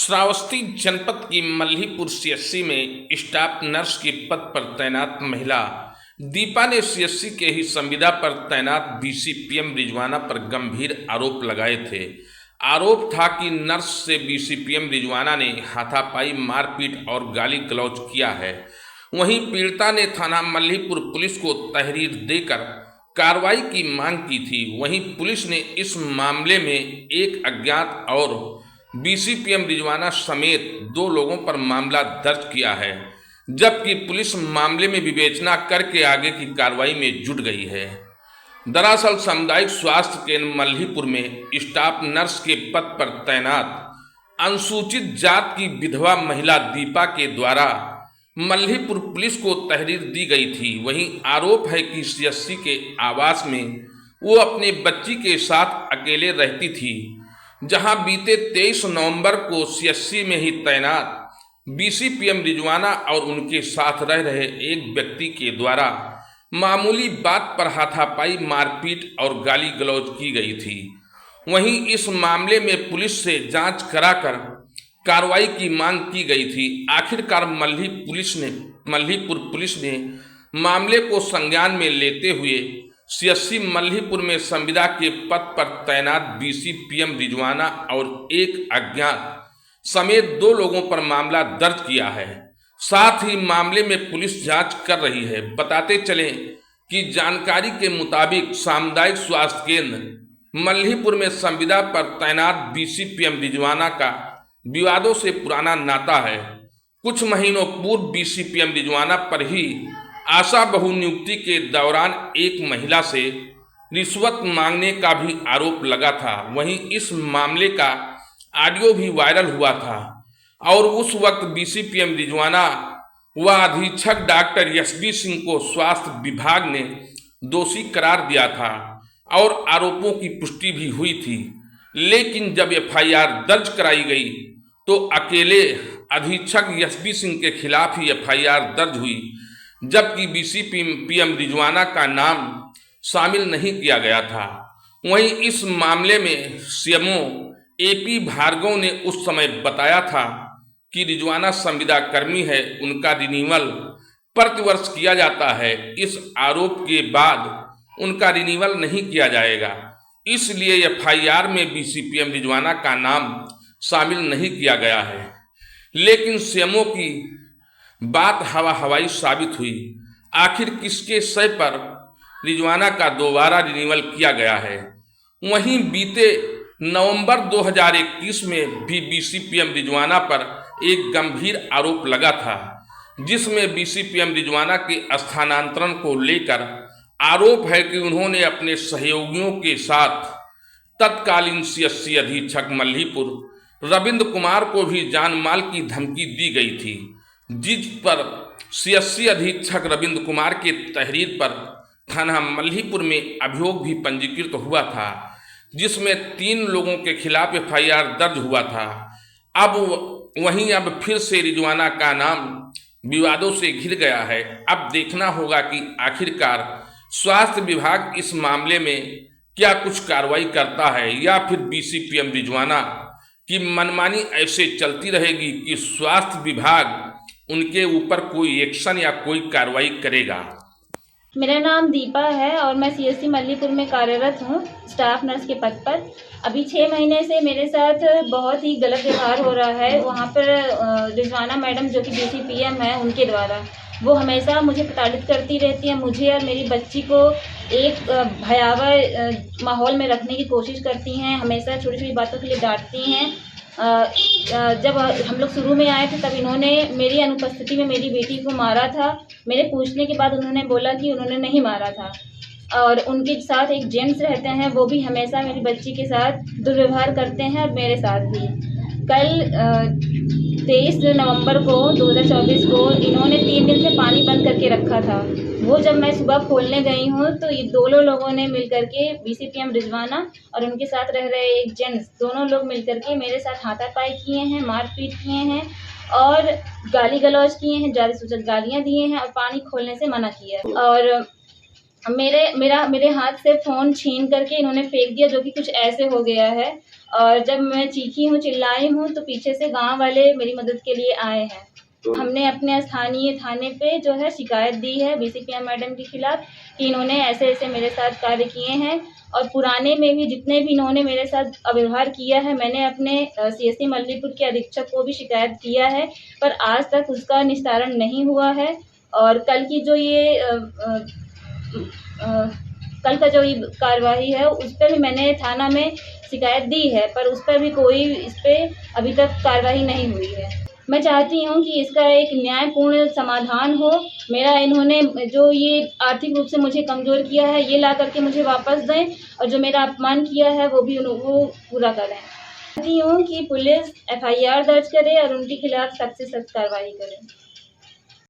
श्रावस्ती जनपद की मल्हीपुर सीएचसी में स्टाफ नर्स के पद पर तैनात महिला दीपा ने सीएचसी के ही संविदा पर तैनात बीसीपीएम रिजवाना पर गंभीर आरोप लगाए थे। आरोप था कि नर्स से बीसीपीएम रिजवाना ने हाथापाई, मारपीट और गाली गलौज किया है। वहीं पीड़िता ने थाना मल्हीपुर पुलिस को तहरीर देकर कार्रवाई की मांग की थी। वहीं पुलिस ने इस मामले में एक अज्ञात और बीसीपीएम रिजवाना समेत 2 लोगों पर मामला दर्ज किया है, जबकि पुलिस मामले में विवेचना करके आगे की कार्रवाई में जुट गई है। दरअसल सामुदायिक स्वास्थ्य केंद्र मल्हीपुर में स्टाफ नर्स के पद पर तैनात अनुसूचित जात की विधवा महिला दीपा के द्वारा मल्हीपुर पुलिस को तहरीर दी गई थी। वहीं आरोप है कि सीएचसी के आवास में वो अपने बच्ची के साथ अकेले रहती थी, जहां बीते 23 नवंबर को सीएचसी में ही तैनात बीसीपीएम रिजवाना और उनके साथ रह रहे एक व्यक्ति के द्वारा मामूली बात पर हाथापाई, मारपीट और गाली गलौज की गई थी। वहीं इस मामले में पुलिस से जांच कराकर कार्रवाई की मांग की गई थी। आखिरकार मल्हीपुर पुलिस ने मामले को संज्ञान में लेते हुए सीएचसी मल्हीपुर में संविदा के पद पर तैनात बीसीपीएम रिजवाना और एक अज्ञात समेत 2 लोगों पर मामला दर्ज किया है। साथ ही मामले में पुलिस जांच कर रही है। बताते चलें कि जानकारी के मुताबिक सामुदायिक स्वास्थ्य केंद्र मल्हीपुर में संविदा पर तैनात बीसीपीएम रिजवाना का विवादों से पुराना नाता है। कुछ महीनों पूर्व बीसीपीएम रिजवाना पर ही आशा बहु नियुक्ति के दौरान एक महिला से रिश्वत मांगने का भी आरोप लगा था। वहीं इस मामले का ऑडियो भी वायरल हुआ था और उस वक्त बीसीपीएम रिजवाना व अधीक्षक डॉक्टर एसबी सिंह को स्वास्थ्य विभाग ने दोषी करार दिया था और आरोपों की पुष्टि भी हुई थी। लेकिन जब एफआईआर दर्ज कराई गई तो अकेले अधीक्षक एसबी सिंह के खिलाफ ही एफआईआर दर्ज हुई, जबकि बीसीपीएम रिजवाना का नाम शामिल नहीं किया गया था। वहीं इस मामले में सीएमओ एपी भार्गव ने उस समय बताया था कि रिजवाना संविदा कर्मी है, उनका रिन्यूअल प्रतिवर्ष किया जाता है। इस आरोप के बाद उनका रिन्यूअल नहीं किया जाएगा, इसलिए एफआईआर में बीसीपीएम रिजवाना का नाम शामिल नहीं किया गया है। लेकिन सीएमओ की बात हवाई साबित हुई। आखिर किसके सय पर रिजवाना का दोबारा रिन्यूअल किया गया है। वहीं बीते नवंबर 2021 में भी बीसीपीएम रिजवाना पर एक गंभीर आरोप लगा था, जिसमें बीसीपीएम रिजवाना के स्थानांतरण को लेकर आरोप है कि उन्होंने अपने सहयोगियों के साथ तत्कालीन सीएचसी अधीक्षक मल्हीपुर रविंद्र कुमार को भी जान माल की धमकी दी गई थी, जिस पर सीएचसी अधीक्षक रविंद्र कुमार के तहरीर पर थाना मल्हीपुर में अभियोग भी पंजीकृत हुआ था, जिसमें 3 लोगों के खिलाफ एफआईआर दर्ज हुआ था। अब फिर से रिजवाना का नाम विवादों से घिर गया है। अब देखना होगा कि आखिरकार स्वास्थ्य विभाग इस मामले में क्या कुछ कार्रवाई करता है या फिर बीसीपीएम रिजवाना की मनमानी ऐसे चलती रहेगी कि स्वास्थ्य विभाग उनके ऊपर कोई एक्शन या कोई कार्रवाई करेगा। मेरा नाम दीपा है और मैं सीएचसी मल्हीपुर में कार्यरत हूँ स्टाफ नर्स के पद पर। अभी 6 महीने से मेरे साथ बहुत ही गलत व्यवहार हो रहा है वहाँ पर रिजवाना मैडम जो कि बीसीपीएम है उनके द्वारा। वो हमेशा मुझे प्रताड़ित करती रहती है। मुझे और मेरी बच्ची को एक भयावह माहौल में रखने की कोशिश करती हैं। हमेशा छोटी छोटी बातों के लिए डांटती हैं। जब हम लोग शुरू में आए थे तब इन्होंने मेरी अनुपस्थिति में मेरी बेटी को मारा था। मेरे पूछने के बाद उन्होंने बोला कि उन्होंने नहीं मारा था। और उनके साथ एक जेंट्स रहते हैं, वो भी हमेशा मेरी बच्ची के साथ दुर्व्यवहार करते हैं और मेरे साथ भी। कल 23 नवंबर को 2024 को इन्होंने 3 दिन से पानी बंद करके रखा था। वो जब मैं सुबह खोलने गई हूँ तो ये 2 लोगों ने मिलकर के बीसीपीएम रिजवाना और उनके साथ रह रहे एक जेंट्स, दोनों लोग मिलकर के मेरे साथ हाथापाई किए हैं, मारपीट किए हैं और गाली गलौज किए हैं, ज़्यादा से ज़्यादा गालियाँ दिए हैं और पानी खोलने से मना किया है। और मेरे हाथ से फ़ोन छीन करके इन्होंने फेंक दिया, जो कि कुछ ऐसे हो गया है। और जब मैं चीखी हूँ, चिल्लाई हूँ, तो पीछे से गाँव वाले मेरी मदद के लिए आए हैं। हमने अपने स्थानीय थाने पे जो है शिकायत दी है बीसीपीएम मैडम के खिलाफ कि इन्होंने ऐसे-ऐसे मेरे साथ कार्य किए हैं, और पुराने में भी जितने भी इन्होंने मेरे साथ अव्यवहार किया है, मैंने अपने सीएससी मल्लीपुर के अधीक्षक को भी शिकायत किया है, पर आज तक उसका निस्तारण नहीं हुआ है। और कल की जो ये कल का जो ये कार्यवाही है, उस पर भी मैंने थाना में शिकायत दी है, पर उस पर भी कोई इस पे अभी तक कार्रवाई नहीं हुई है। मैं चाहती हूँ कि इसका एक न्यायपूर्ण समाधान हो। मेरा इन्होंने जो ये आर्थिक रूप से मुझे कमज़ोर किया है, ये ला करके मुझे वापस दें, और जो मेरा अपमान किया है वो भी वो पूरा करें। चाहती हूँ कि पुलिस एफआईआर दर्ज करे और उनके खिलाफ सख्त से सख्त कार्रवाई करे।